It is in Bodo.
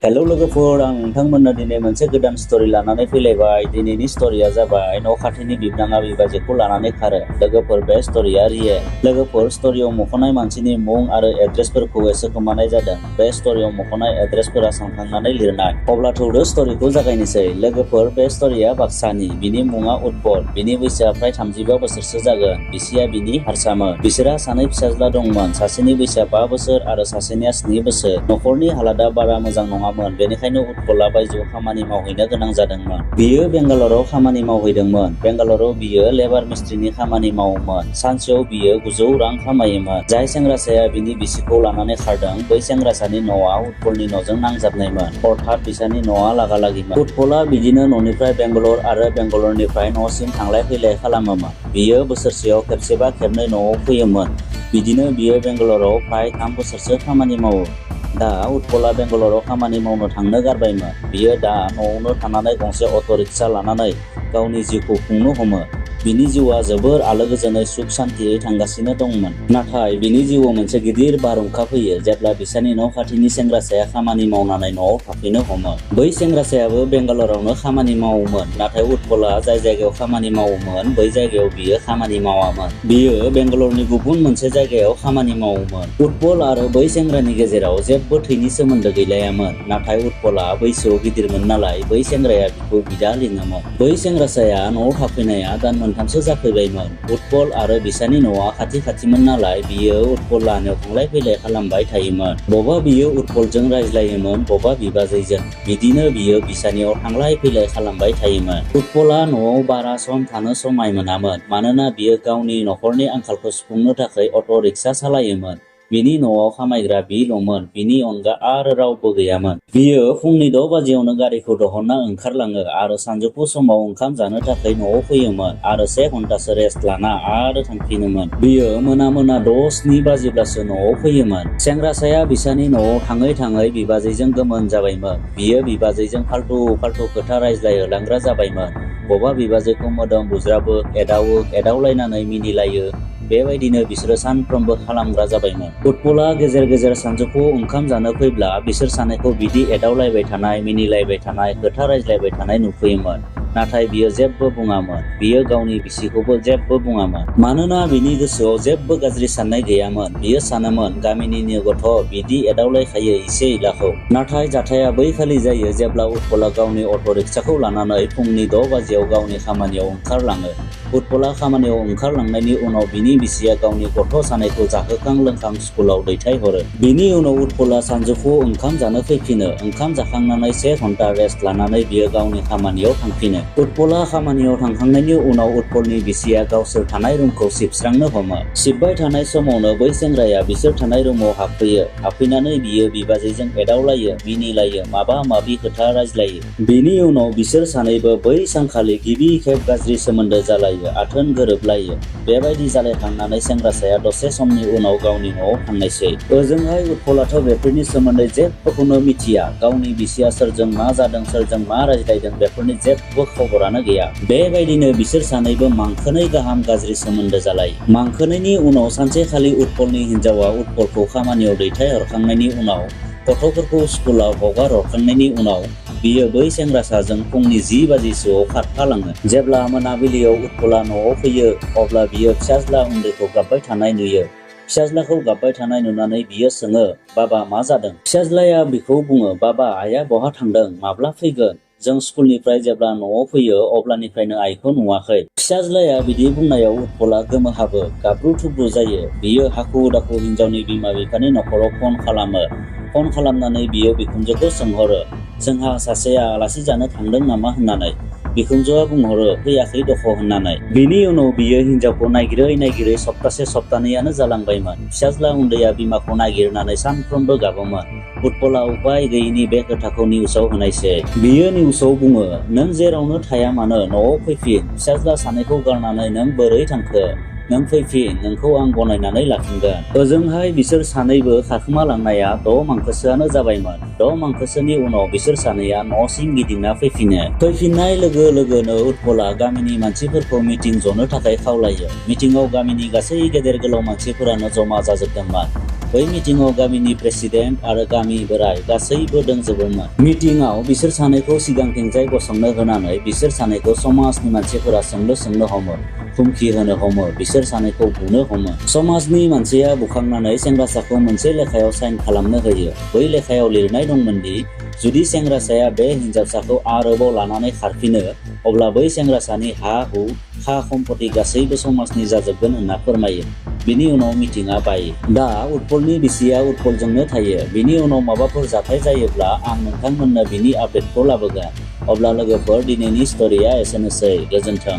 हेलौ लोगोफोर, आं नोंथांमोननो दिनै मोनसे गोदान स्टोरी लानानै फैलायबाय। दिनैनि स्टोरीया जाबाय न' खाथिनि बिबनाङा बिबाजैखौ लानानै खारो। लोगोफोर, बे स्टोरीया रियेल। लोगोफोर, स्टोरीयाव मख'नाय मानसिनि मुं आरो एड्रेसफोरखौ एसे गोमानाय जादों। बे स्टोरीयाव मख'नाय एड्रेसफोरा सानखांनानै लिरनाय। अब्ला थौदो स्टोरीखौ जागायनोसै। लोगोफोर, बे स्टोरीया बाक्सानि। बिनि मुङा उत्पल। बिनि बैसोआ प्राय 35 बोसोरसो जागोन। बिसिया बिनि हारसामोन। बिसोरहा सानै फिसाज्ला दंमोन। सासेनि बैसोआ 5 बोसोर आरो सासेनिया 7 बोसोर। नखरनि हालोदा बारा मोजां नङामोन। बेनिखायनो उत्पला बायजोआव खामानि मावहैनो गोनां जादोंमोन। बियो बेंगालराव खामानि मावहैदोंमोन। बेंगालराव बियो लेबार मिस्ट्रिनि खामानि मावोमोन। सानसेयाव बियो 900 रां खामायोमोन। जाय सेंग्रासाया बिनि बिसिखौ लानानै खारदों, बै सेंग्रासानि न'आ उत्पलनि न'जों नांजाबनायमोन। अर्थात बिसानि न'आ लागालागिमोन। उत्पला बिदिनो न'निफ्राय बेंगालर आरो बेंगालरनिफ्राय न'सिम थांलाय फैलाय खालामोमोन। बियो बोसोरसेयाव खेबसेबा खेबनै न'आव फैयोमोन। बिदिनो बियो बेंगालराव प्राय 3 बोसोरसो खामानि मावो। दा उत्पला बेंगालराव खामानि मावनो थांनो गारबायमोन। बियो दा न'आवनो थानानै गंसे अट' रिक्सा लानानै गावनि जिउखौ खुंनो हमो। बिनि जिउआ जोबोर आलो-गोजोनै सुख सान्थियै थांगासिनो दंमोन। नाथाय बिनि जिउआव मोनसे गिदिर बारहुंखा फैयो जेब्ला बिसानि न' खाथिनि सेंग्रासाया खामानि मावनानै न'आव थाफैनो हमो। बै सेंग्रासायाबो बेंगालरावनो खामानि मावोमोन। नाथाय उत्पला जाय जायगायाव खामानि मावोमोन, बै जायगायाव बियो खामानि मावामोन। बियो बेंगालरनि गुबुन मोनसे जायगायाव खामानि मावोमोन। उत्पल आरो बै सेंग्रानि गेजेराव जेबो थैनि सोमोन्दो गैलायामोन। नाथाय उत्पला बैसोआव गिदिरमोन नालाय बै सेंग्राया बिखौ बिदा लिङोमोन। बै सेंग्रासाया न'आव थाफैनाया दान मोनथामसो जाफैबायमोन। उत्पल आरो बिसानि न'आ खाथि खाथिमोन नालाय बियो उत्पल लाहानियाव थांलाय फैलाय खालामबाय थायोमोन। बबा बियो उत्पलजों रायज्लायोमोन, बबा बिबाजैजों। बिदिनो बियो बिसानियाव थांलाय फैलाय खालामबाय थायोमोन। उत्पला न'आव बारा सम थानो समाय मोनामोन। मानोना बियो गावनि नखरनि आंखालखौ सुफुंनो थाखाय अट' रिक्सा सालायोमोन। बिनि न'आव खामायग्रा बिल'मोन। बिनि अनगा आरो रावबो गैयामोन। बियो फुंनि 6 बाजियावनो गारिखौ दिहुनना ओंखारलाङो आरो सानजौफु समाव ओंखाम जानो थाखाय न'आव फैयोमोन आरो 1 घन्टासो रेस्ट लाना आरो थांफिनोमोन। बियो मोना 6-7 बाजिब्लासो न'आव फैयोमोन। सेंग्रासाया बिसानि न'आव थाङै थाङै बिबाजैजों गोमोन जाबायमोन। बियो बिबाजैजों फाल्थु खोथा रायज्लायहोलांग्रा जाबायमोन। बबा बिबाजैखौ मोदोम बुज्राबो, एदावलायनानै मिनिलायो। बेबायदिनो बिसोरो सानफ्रोमबो खालामग्रा जाबायमोन। उत्पला गेजेर गेजेर सानजौफुआव ओंखाम जानो फैब्ला बिसोर सानैखौ बिदि एदावलायबाय थानाय, मिनिलायबाय थानाय, खोथा रायज्लायबाय थानाय नुफैयोमोन। नाथाय बियो जेबो बुङामोन। बियो गावनि बिसिखौबो जेबो बुङामोन। मानोना बिनि गोसोआव जेबो गाज्रि साननाय गैयामोन। बियो सानोमोन, गामिनिनो गथ', बिदि एदावलायखायो इसे इलाखौ। नाथाय जाथाया बैखालि जायो जेब्ला उत्पला गावनि अट' रिक्साखौ लानानै फुंनि 6 बाजियाव गावनि खामानियाव ओंखारलाङो। उत्पला खामानियाव ओंखारलांनायनि उनाव बिनि बिसिया गावनि गथ' सानैखौ जाहोखां-लोंखां स्कुलाव दैथायहरो। बिनि उनाव उत्पला सानजौफुआव ओंखाम जानो फैफिनो। ओंखाम जाखांनानै 1 घन्टा रेस्ट लानानै बियो गावनि खामानियाव थांफिनो। उत्पला खामानियाव थांखांनायनि उनाव उत्पलनि बिसिया गावसोर थानाय रुमखौ सिबस्रांनो हमो। सिबबाय थानाय समावनो बै सेंग्राया बिसोर थानाय रुमाव हाबफैयो। हाबफैनानै बियो बिबाजैजों एदावलायो, मिनिलायो, माबा-माबि खोथा रायज्लायो। बिनि उनाव बिसोर सानैबो बै सानखालि गिबि खेब गाज्रि सोमोन्दो जालायो, आथोन गोरोबलायो। बेबायदि जालायखांनानै सेंग्रासाया दसे समनि उनाव गावनि न'आव थांनायसै। ओजोंहाय उत्पलाथ' बेफोरनि सोमोन्दै जेबोखौनो मिथिया। गावनि बिसिया सोरजों मा जादों, सोरजों मा रायज्लायदों बेफोरनि जेबो खबरानो गैया। बेबायदिनो बिसोर सानैबो मांखोनै गाहाम गाज्रि सोमोन्दो जालायो। मांखोनैनि उनाव सानसेखालि उत्पलनि हिनजावा उत्पलखौ खामानियाव दैथायहरखांनायनि उनाव, गथ'फोरखौ स्कुलाव हगार हरखांनायनि उनाव बियो बै सेंग्रासाजों फुंनि 10 बाजिसोआव खारफालाङो। जेब्ला मोनाबिलियाव उत्पला न'आव फैयो, अब्ला बियो फिसाज्ला उन्दैखौ गाबबाय थानाय नुयो। फिसाज्लाखौ गाबबाय थानाय नुनानै बियो सोङो, "बाबा, मा जादों?" फिसाज्लाया बिखौ बुङो, "बाबा, आइया बहा थांदों? माब्ला फैगोन? जों स्कुलनिफ्राय जेब्ला न'आव फैयो अब्लानिफ्रायनो आइखौ नुवाखै।" फिसाज्लाया बिदि बुंनायाव उत्पला गोमोहाबो, गाबख्रु-थुख्रु जायो। बियो हाखु-दाखु हिनजावनि बिमा-बिफानि नखराव फन खालामो। फन खालामनानै बियो बिखुनजोखौ सोंहरो, "जोंहा सासेया आलासि जानो थांदों नामा?" होननानै। बिखुनजोआ बुंहरो, "फैयाखै दख' होननानै।" बिनि उनाव बियो हिनजावखौ नागिरै सप्तानैयानो जालांबायमोन। फिसाज्ला उन्दैया बिमाखौ नागिरनानै सानफ्रोमबो गाबोमोन। उत्पला उपाय गैयिनि बे खोथाखौ निउसाव होनायसै। बियो निउसाव बुङो, "नों जेरावनो थाया मानो न'आव फैफिन। फिसाज्ला सानैखौ गारनानै नों बोरै थांखो? नों फैफिन, नोंखौ आं गनायनानै लाफिनगोन।" ओजोंहाय बिसोर सानैबो खारखोमालांनाया 6 मांखोसोआनो जाबायमोन। 6 मांखोसोनि उनाव बिसोर सानैया न'सिम गिदिंना फैफिनो। फैफिननाय लोगो लोगोनो उत्पला गामिनि मानसिफोरखौ मिटिं जनो थाखाय खावलायो। मिटिंआव गामिनि गासै गेदेर गोलाव मानसिफोरानो जमा जाजोबदोंमोन। बै मिटिंआव गामिनि प्रेसिडेन्ट आरो गामि बोराय गासैबो दंजोबोमोन। मिटिंआव बिसोर सानैखौ सिगांथिंजाय गसंनो होनानै बिसोर सानैखौ समाजनि मानसिफोरा सोंनो हमो, हुमखि होनो हमो, बिसोर सानैखौ बुनो हमो। समाजनि मानसिया बुखांनानै सेंग्रासाखौ मोनसे लेखायाव साइन खालामनो होयो। बै लेखायाव लिरनाय दंमोन दि जुदि सेंग्रासाया बे हिनजावसाखौ आरोबाव लानानै खारफिनो अब्ला बै सेंग्रासानि हा-हु, खा-सम्पति गासैबो समाजनि जाजोबगोन होनना फोरमायो। बिनि उनाव मिटिंआ बायो। दा उत्पलनि बिसिया उत्पलजोंनो थायो। बिनि उनाव माबाफोर जाथाय जायोब्ला आं नोंथांमोननो बिनि आपडेटखौ लाबोगोन। अब्ला लोगोफोर दिनैनि स्ट'रिया एसेनोसै। गोजोन्थों।